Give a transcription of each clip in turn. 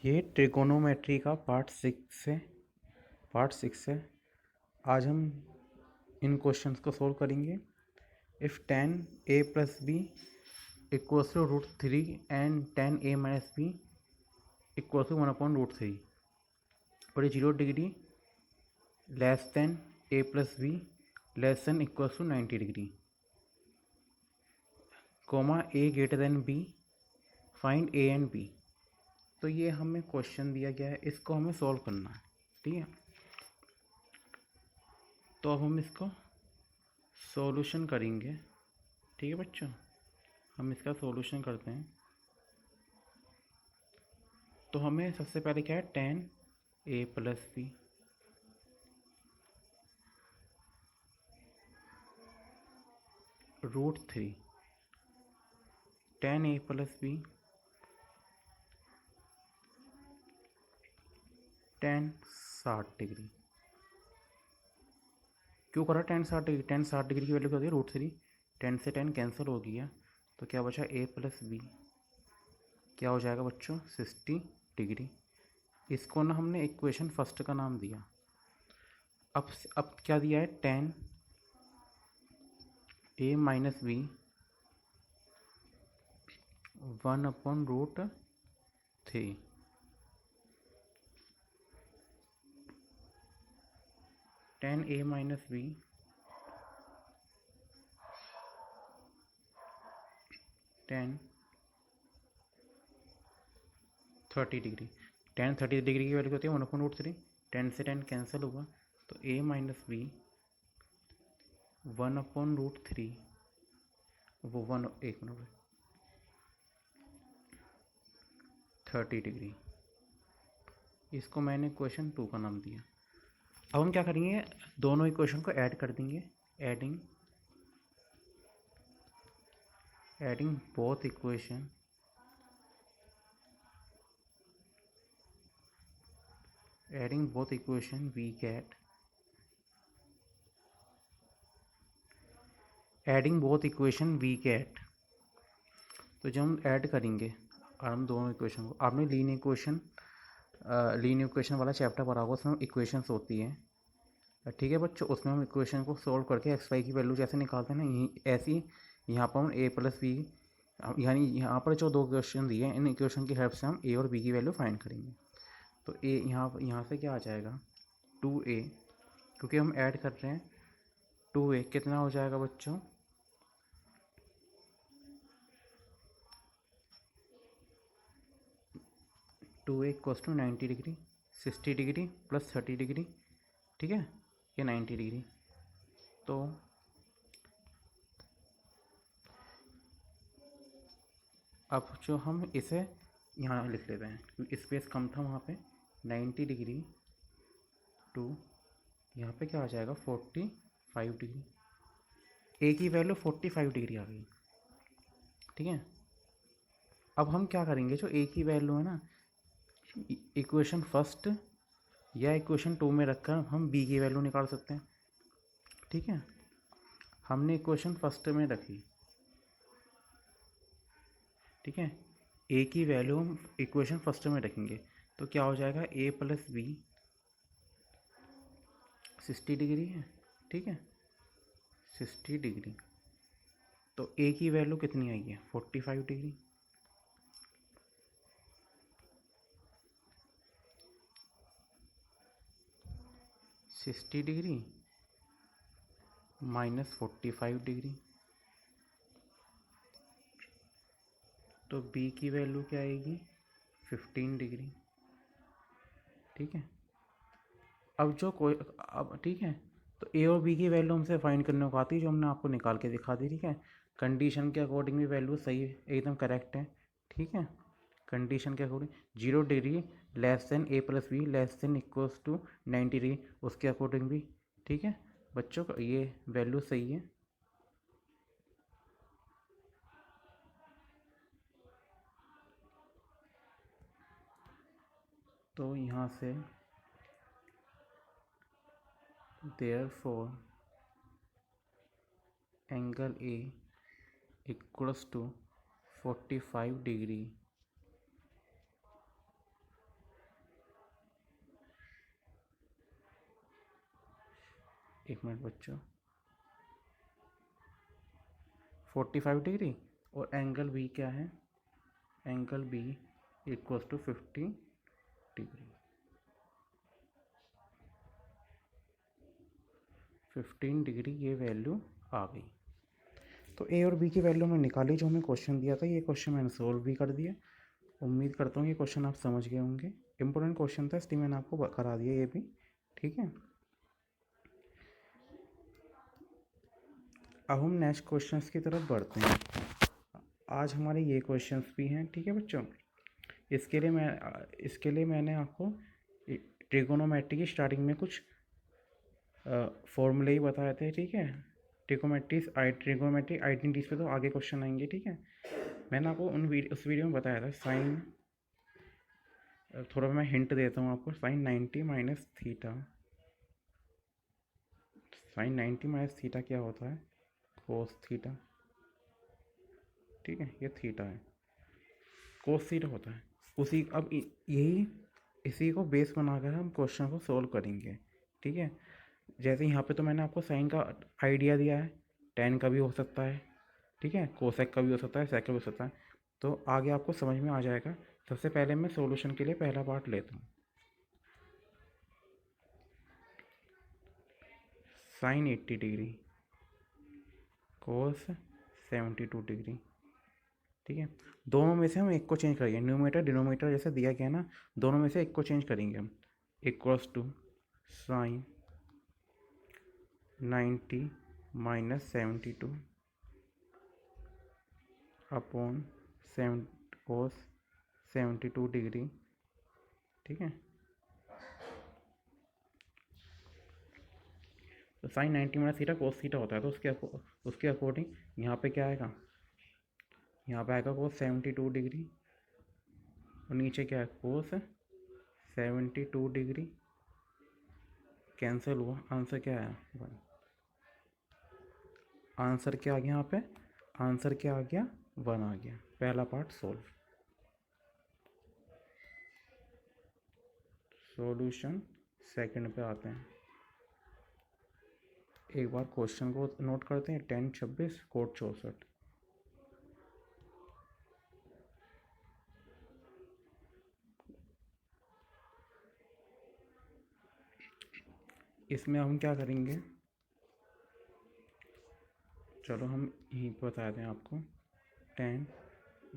ये ट्रिगोनोमेट्री का पार्ट 6 है। आज हम इन क्वेश्चंस को सोल्व करेंगे। If tan a plus B equals to √3 and tan a minus B equals to 1/√3 और ये 0 degree less than a plus B less than equals to 90 degree comma a greater than b find a and b। तो ये हमें question दिया गया है, इसको हमें सॉल्व करना है। ठीक है, तो अब हम इसको सॉल्यूशन करेंगे। ठीक है बच्चों, हम इसका सॉल्यूशन करते हैं। तो हमें सबसे पहले क्या है, tan a plus B √3 tan a plus B tan 60 degree. क्यों करा tan 60 डिग्री? tan 60 डिग्री की वैल्यू क्या होती है, √3। 10 से 10 कैंसिल हो गया, तो क्या बचा, a प्लस बी क्या हो जाएगा बच्चों, 60 डिग्री। इसको ना हमने इक्वेशन फर्स्ट का नाम दिया। अब क्या दिया है, tan a minus B 1/√3 tan a minus B tan 30 degree. tan 30 degree की वैल्यू होती है 1/√3। 10 से 10 कैंसिल होगा, तो a माइनस बी 1/√3 वो 30 डिग्री। इसको मैंने क्वेश्चन 2 का नाम दिया। अब हम क्या करेंगे, दोनों इक्वेशन को ऐड कर देंगे। Adding both equation we get तो जब हम ऐड करेंगे और हम दोनों इक्वेशन को, आपने लीनियर इक्वेशन वाला चैप्टर पढ़ा होगा, उसमें इक्वेशंस होती हैं। ठीक है बच्चों, उसमें हम इक्वेशन को सोल्व करके एक्स वाई की वैल्यू जैसे निकालते हैं ना, यही ऐसी यहाँ पर हम a प्लस बी, यानी यहाँ पर जो दो क्वेश्चन दिए हैं, इन इक्वेशन की हेल्प से हम a और b की वैल्यू फाइंड करेंगे। तो a यहाँ से क्या आ जाएगा, 2a, क्योंकि हम ऐड कर रहे हैं। 2a कितना हो जाएगा बच्चों, 2a equals to 90 degree, 60 degree plus 30 degree, ठीक है, ये 90 डिग्री। तो अब जो हम इसे यहाँ लिख लेते हैं, क्योंकि स्पेस कम था वहाँ पे। 90 डिग्री टू यहाँ पे क्या आ जाएगा, 45 डिग्री। ए की वैल्यू 45 डिग्री आ गई। ठीक है, अब हम क्या करेंगे, जो ए की वैल्यू है ना, इक्वेशन फर्स्ट या इक्वेशन 2 में रखकर हम बी की वैल्यू निकाल सकते हैं। ठीक है, हमने इक्वेशन फर्स्ट में रखी। ठीक है, ए की वैल्यू हम इक्वेशन फर्स्ट में रखेंगे, तो क्या हो जाएगा, a प्लस बी 60 डिग्री है। ठीक है, 60 डिग्री, तो a की वैल्यू कितनी आई है, 45 डिग्री। -60 डिग्री -45 डिग्री, तो b की वैल्यू क्या आएगी, 15 डिग्री। ठीक है, अब ठीक है, तो a और b की वैल्यू हमसे फाइंड करने को आती है, जो हमने आपको निकाल के दिखा दी। ठीक है, कंडीशन के अकॉर्डिंग भी वैल्यू सही है, एकदम करेक्ट है। ठीक है, कंडीशन के according 0 degree less than a plus B less than equals to 90 degree, उसके अकॉर्डिंग भी। ठीक है बच्चों, ये वैल्यू सही है। तो यहाँ से therefore angle A equals to 45 degree एक मिनट बच्चों, 45 डिग्री, और एंगल बी क्या है, angle B equals to 50 degree. 15 degree ये वैल्यू आ गई। तो ए और बी की वैल्यू हमने निकाली जो हमें क्वेश्चन दिया था। ये क्वेश्चन मैंने सोल्व भी कर दिया। उम्मीद करता हूँ ये क्वेश्चन आप समझ गए होंगे। इंपॉर्टेंट क्वेश्चन था इसलिए मैंने आपको करा दिया ये भी, ठीक है। अब हम नेक्स्ट क्वेश्चंस की तरफ बढ़ते हैं। आज हमारे ये क्वेश्चंस भी हैं, ठीक है बच्चों। इसके लिए मैंने आपको ट्रिगोनोमेट्री की स्टार्टिंग में कुछ फॉर्मूले ही बताए थे, ठीक है। ट्रिगोनोमेट्री आइडेंटिटीज पे तो आगे क्वेश्चन आएंगे, ठीक है। मैंने आपको उस वीडियो में बताया था साइन, थोड़ा मैं हिंट देता हूँ आपको। Sine 90 minus theta, sine 90 minus theta क्या होता है, कोस थीटा, ठीक है। ये थीटा है, कोस थीटा होता है। यही इसी को बेस बनाकर हम क्वेश्चन को सोल्व करेंगे, ठीक है। जैसे यहाँ पे तो मैंने आपको साइन का आइडिया दिया है, टेन का भी हो सकता है, ठीक है, कोसेक का भी हो सकता है, सेक का भी हो सकता है। तो आगे आपको समझ में आ जाएगा। सबसे पहले मैं सॉल्यूशन के लिए पहला पार्ट लेता हूँ। साइन 80 डिग्री, कोस 72 डिग्री, ठीक है। दोनों में से हम एक को चेंज करेंगे, न्यूमरेटर डिनोमिनेटर जैसे दिया गया ना, दोनों में से एक को चेंज करेंगे हम। Equals to sine 90 minus 72 upon 7 cos 72 degree, ठीक है। तो sine 90 minus theta cos theta होता है, तो उसके अकॉर्डिंग यहाँ पे क्या आएगा, यहाँ पे आएगा कोस 72 डिग्री, और नीचे क्या है, कोस 72 डिग्री। कैंसिल हुआ, आंसर क्या आया, 1। आंसर क्या आ गया यहाँ पे, आंसर क्या आ गया, 1 आ गया। पहला पार्ट सोल्व। सॉल्यूशन सेकंड पे आते हैं। एक बार क्वेश्चन को नोट करते हैं। 1026 कोड 64। इसमें हम क्या करेंगे, चलो हम यहीं पर बता दें आपको। 10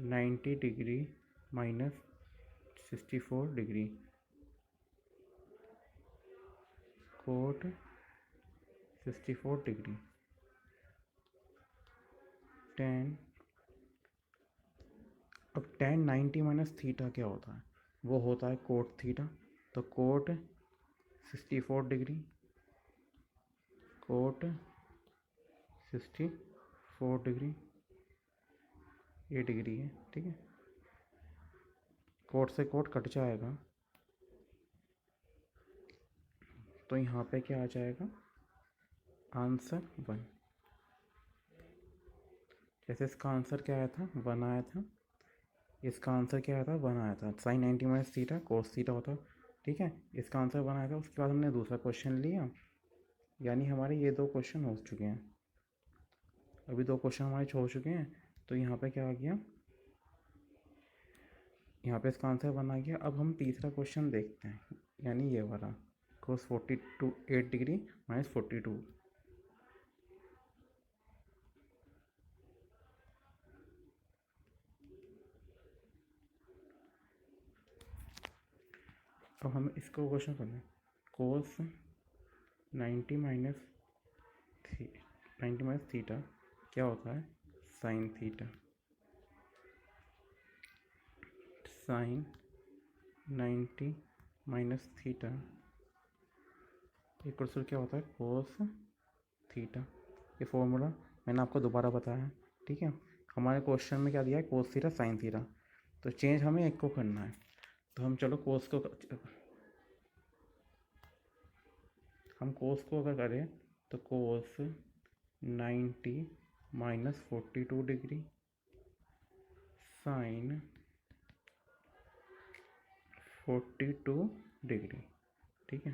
90 degree minus 64 degree, cot 64 degree, 10। अब 10 90 माइनस थीटा क्या होता है, वो होता है कोट थीटा। तो कोट 64 डिग्री, कोट 64 डिग्री, ये डिग्री है, ठीक है। कोट से कोट कट जाएगा, तो यहाँ पे क्या आ जाएगा, आंसर 1। जैसे इसका आंसर क्या आया था, 1 आया था। इसका आंसर क्या आया था, 1 आया था। Sine 90 minus theta cos theta होता, ठीक है। इसका आंसर 1 आया था। उसके बाद हमने दूसरा क्वेश्चन लिया, यानी हमारे ये 2 क्वेश्चन हो चुके हैं। अभी 2 क्वेश्चन हमारे हो चुके हैं। तो यहाँ पे क्या आ गया, यहाँ पे इसका आंसर 1 आ गया। अब हम तीसरा क्वेश्चन देखते हैं, यानी ये वाला, कोस 42 8 डिग्री माइनस 42। अब हम इसको क्वेश्चन करना है। कोस 90 माइनस थीटा क्या होता है, sine theta. Sine 90 minus theta equal to क्या होता है, कोस थीटा। ये फॉर्मूला मैंने आपको दोबारा बताया, ठीक है। हमारे क्वेश्चन में क्या दिया है, कोस थीटा साइन थीटा। तो चेंज हमें एक को करना है। तो हम चलो कोस को अगर करें तो कोस 90 माइनस 42 डिग्री साइन 42 डिग्री, ठीक है।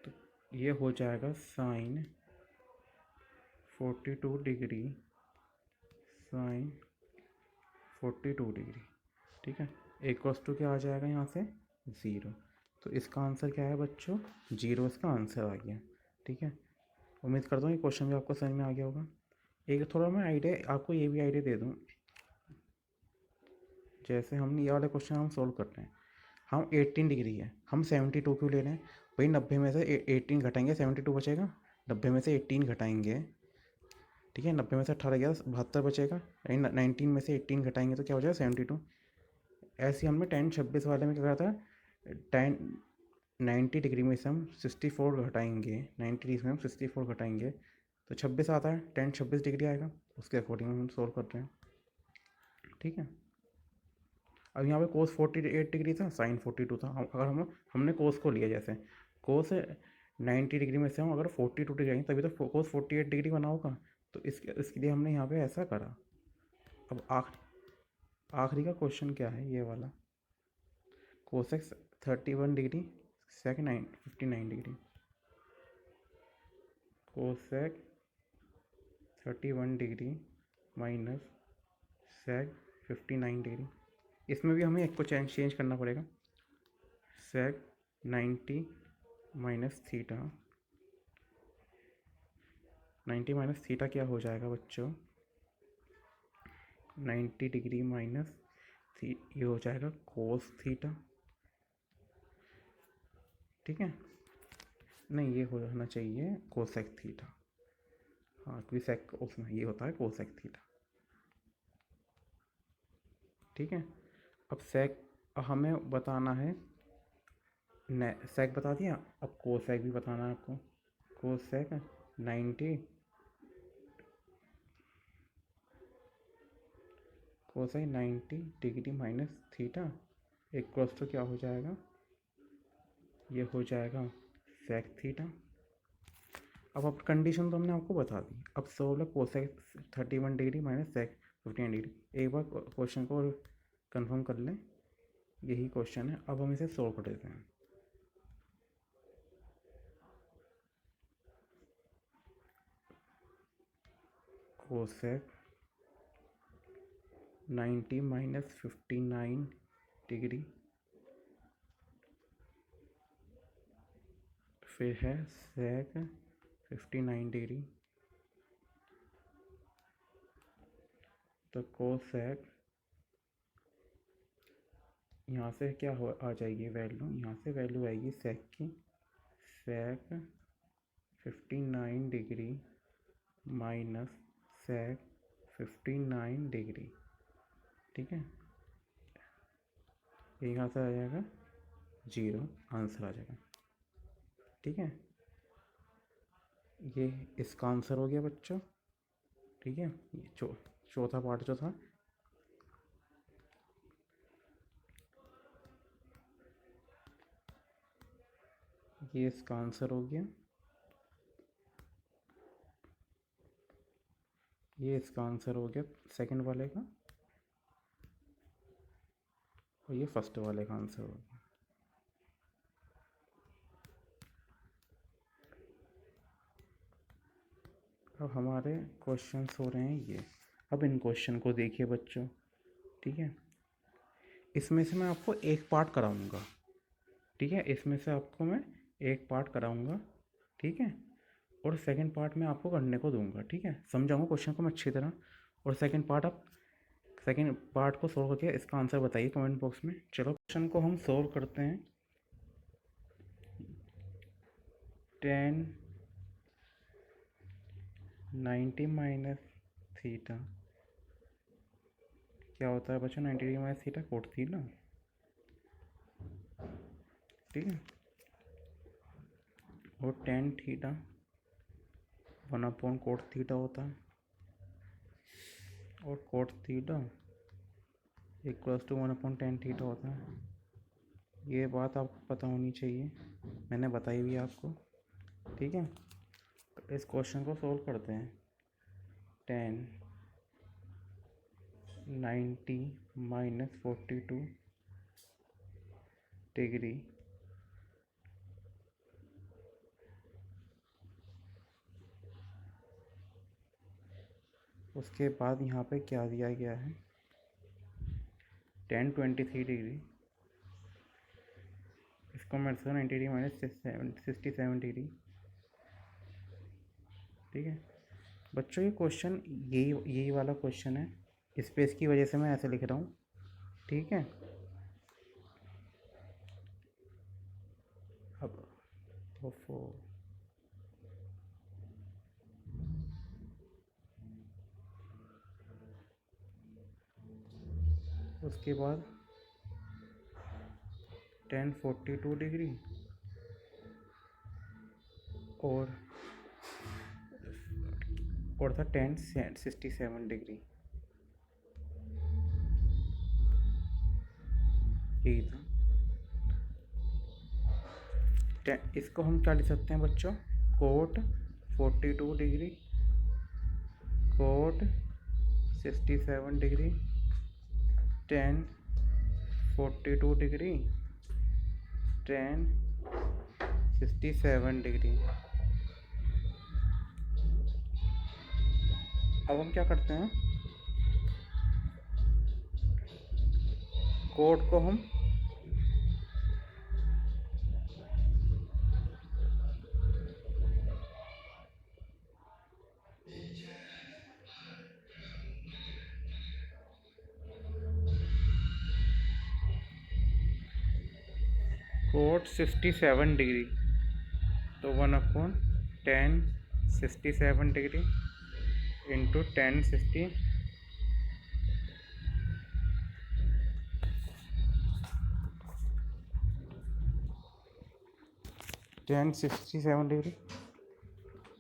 तो ये हो जाएगा साइन 42 डिग्री, साइन 42 डिग्री। ठीक है, इक्वल्स टू क्या आ जाएगा यहाँ से 0। तो इसका आंसर क्या है बच्चों, 0 इसका आंसर आ गया। ठीक है, उम्मीद करता हूँ ये क्वेश्चन भी आपको समझ में आ गया होगा। एक थोड़ा मैं आइडिया आपको ये भी आइडिया दे दूँ, जैसे हम ये वाले क्वेश्चन हम सोल्व करते हैं, हम 18 डिग्री है, हम 72 क्यों ले रहे हैं भाई, 90 में से 18 घटाएंगे 72 बचेगा, 90 में से 18 घटाएंगे, ठीक है, 90 में से 18 गया 72 बचेगा, 19 में से 18 घटाएंगे तो क्या हो जाएगा 72। ऐसे हमने 10-26 वाले में क्या करा था, 90 डिग्री में से हम 64 घटाएंगे, 90 डिग्री में हम 64 घटाएंगे तो 26 आता है, 10-26 डिग्री आएगा, उसके अकॉर्डिंग हम सोल्व कर रहे हैं। ठीक है, अब यहाँ पे कोस 48 डिग्री था, साइन 42 था, अगर हमने कोस को लिया, जैसे कोस 90 डिग्री में से हम अगर 42 डिग्री आएंगे तभी तो कोस 48 डिग्री बना होगा, तो इसके लिए हमने यहाँ पे ऐसा करा। अब आखिरी का क्वेश्चन क्या है, ये वाला, cosec 31 degree sec 59 degree, cosec 31 degree minus sec 59 degree. इसमें भी हमें एक को चेंज करना पड़ेगा, sec 90 minus theta, 90 minus theta क्या हो जाएगा बच्चों, 90 डिग्री माइनस ये हो जाएगा कोस थीटा। ठीक है, नहीं ये होना चाहिए कोसेक थीटा, हाँ क्योंकि सेक उसमें ये होता है कोसेक थीटा। ठीक है, अब सेक हमें बताना है, सेक बता दिया, अब कोसेक भी बताना है आपको। Cosec 90, cosec 90 degree minus theta equals to क्या हो जाएगा, ये हो जाएगा सेक थीटा। अब कंडीशन तो हमने आपको बता दी, अब solve cosec 31 degree minus sec 59 degree. एक बार क्वेश्चन को कंफर्म कर लें, यही क्वेश्चन है, अब हम इसे सोल्व कर देते हैं। कोसेक 90 माइनस 59 डिग्री, फिर है सेक 59 डिग्री, तो कोसेक यहाँ से क्या हो आ जाएगी वैल्यू, यहाँ से वैल्यू आएगी सेक की, सेक 59 डिग्री माइनस सेक 59 डिग्री। ठीक है, ये यहाँ से आ जाएगा 0, आंसर आ जाएगा। ठीक है, ये इसका आंसर हो गया बच्चों। ठीक है, चौथा पार्ट जो था, ये इसका आंसर हो गया, ये इसका आंसर हो गया सेकंड वाले का, और ये फर्स्ट वाले का आंसर हो गया। अब हमारे क्वेश्चंस हो रहे हैं ये, अब इन क्वेश्चन को देखिए बच्चों। ठीक है, इसमें से मैं आपको एक पार्ट कराऊंगा। ठीक है, इसमें से आपको मैं एक पार्ट कराऊंगा। ठीक है, और सेकंड पार्ट में आपको करने को दूंगा। ठीक है, समझाऊंगा क्वेश्चन को मैं अच्छी तरह, और सेकंड पार्ट को सोल्व करके इसका आंसर बताइए कमेंट बॉक्स में। चलो क्वेश्चन को हम सोल्व करते हैं। 10 90 माइनस थीटा क्या होता है बच्चों, 90 degree minus theta cot theta. ठीक है, और 10 थीटा 1 कोट थीटा होता है, और cot theta equals to 1/10 theta होता है। ये बात आपको पता होनी चाहिए, मैंने बताई भी आपको। ठीक है, तो इस क्वेश्चन को सोल्व करते हैं। 10 90 माइनस 42 डिग्री उसके बाद यहाँ पे क्या दिया गया है, 1023 डिग्री, इसको मैं 90 डिग्री माइनस 67 डिग्री। ठीक है बच्चों, ये क्वेश्चन यही वाला क्वेश्चन है, स्पेस की वजह से मैं ऐसे लिख रहा हूँ। ठीक है, अब ओफो, उसके बाद 1042 डिग्री और था 1067 डिग्री, यही था। इसको हम क्या लिख सकते हैं बच्चों, cot 42 degree, cot 67 degree, 1042 degree, 1067 degree. अब हम क्या करते हैं, कोट को हम कोट 67 डिग्री, तो 1/1067 डिग्री इंटू 1067 डिग्री।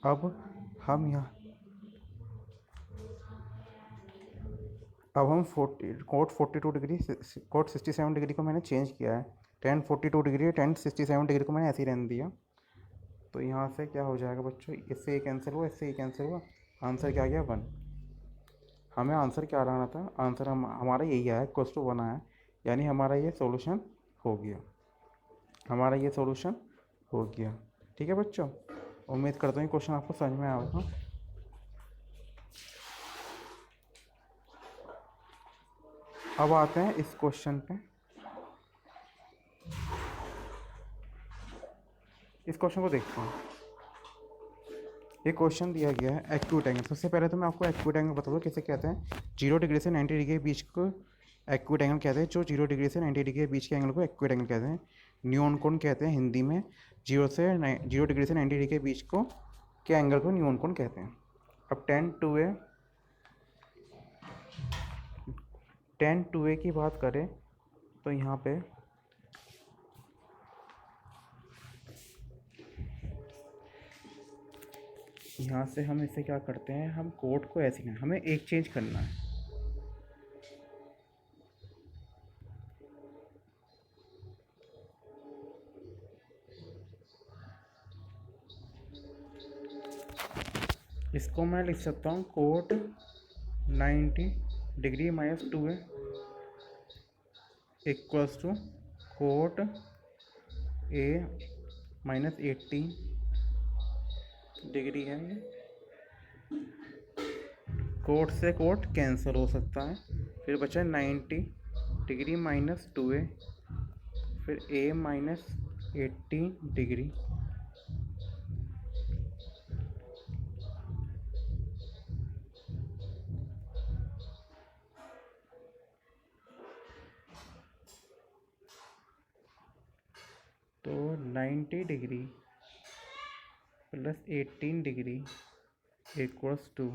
अब हम यहाँ अब हम 42 डिग्री, कोट 67 डिग्री को मैंने चेंज किया है, 1042 डिग्री, 1067 डिग्री को मैंने ऐसे ही रहने दिया। तो यहाँ से क्या हो जाएगा बच्चों, इससे ये कैंसिल हुआ, इससे ये कैंसिल हुआ, आंसर क्या आ गया 1। हमें आंसर क्या लाना था, आंसर हमारा यही आया, =1 आया, यानी हमारा ये सॉल्यूशन हो गया, हमारा ये सॉल्यूशन हो गया। ठीक है बच्चों, उम्मीद करता हूँ क्वेश्चन आपको समझ में आया होगा। अब आते हैं इस क्वेश्चन पे, इस क्वेश्चन को देखते हैं। ये क्वेश्चन दिया गया है एक्यूट एंगल। सबसे पहले तो मैं आपको एक्यूट एंगल बता दूँ किसे कहते हैं। 0 डिग्री से 90 डिग्री के बीच को एक्यूट एंगल कहते हैं। जो 0 डिग्री से 90 डिग्री के बीच के एंगल को एक्यूट एंगल कहते हैं। न्यून कोण कहते हैं हिंदी में। 0 डिग्री से 90 डिग्री के बीच को के एंगल को न्यून कोण कहते हैं। अब 10 2a की बात करें तो यहाँ पे यहाँ से हम इसे क्या करते हैं, हम कोड को ऐसे करना, हमें एक चेंज करना है। इसको मैं लिख सकता हूँ cot 90 degree minus 2a equals to cot a minus 80 degree है। कोट से कोट कैंसिल हो सकता है, फिर बचा 90 डिग्री माइनस 2a, फिर a माइनस 80 डिग्री, तो 90 degree plus 18 degree equals to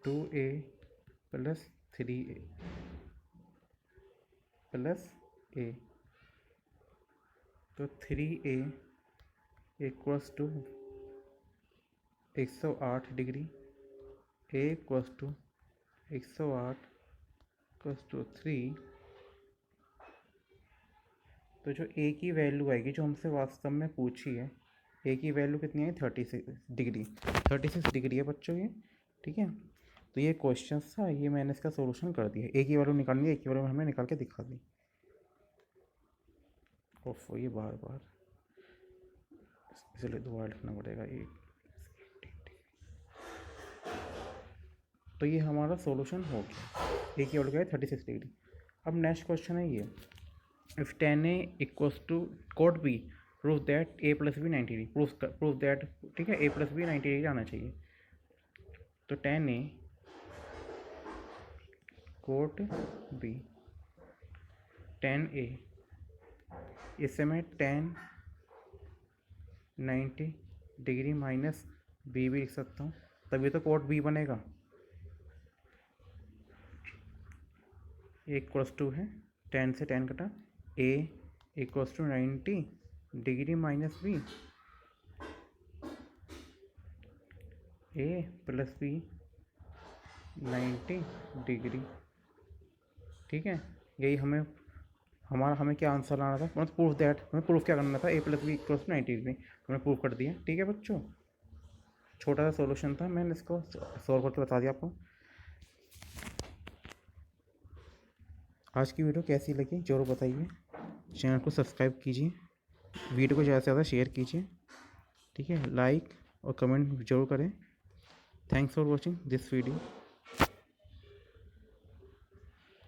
2a plus 3a plus a, तो 3a equals to 108 degree, a equals to 108 equals to 3। तो जो a की वैल्यू आएगी जो हमसे वास्तव में पूछी है, a की वैल्यू कितनी है 36 डिग्री है बच्चों ये। ठीक है, तो ये क्वेश्चन था, ये मैंने इसका सॉल्यूशन कर दिया। a की वैल्यू निकालनी है, a की वैल्यू हमने निकाल के दिखा दी। ओफो, ये बार बार इसलिए दोबारा लिखना पड़ेगा। तो ये हमारा सॉल्यूशन हो गया, ए की वैल्यू क्या है 36 डिग्री। अब नेक्स्ट क्वेश्चन है ये, if tan A equals to cot B prove that A plus B 90 degree, prove that, ठीक है, A प्लस बी 90 डिग्री आना चाहिए। तो tan A cot B, tan A, इससे मैं tan 90 डिग्री माइनस बी भी लिख सकता हूँ, तभी तो cot B बनेगा। ए इक्वल्स टू है, tan से tan कटा, A equals to 90 degree minus B, A plus B 90 degree, ठीक है। यही हमें क्या आंसर लाना था, मतलब प्रूफ दैट, हमें प्रूफ क्या करना था, A plus B equals to 90 degree, हमने प्रूफ कर दिया, ठीक है बच्चों। छोटा सा सॉल्यूशन था, मैंने इसको सॉल्व करके बता दिया आपको। आज की वीडियो कैसी लगी जरूर बताइए, चैनल को सब्सक्राइब कीजिए, वीडियो को ज़्यादा से ज़्यादा शेयर कीजिए, ठीक है, लाइक और कमेंट जरूर करें। Thanks for watching this video.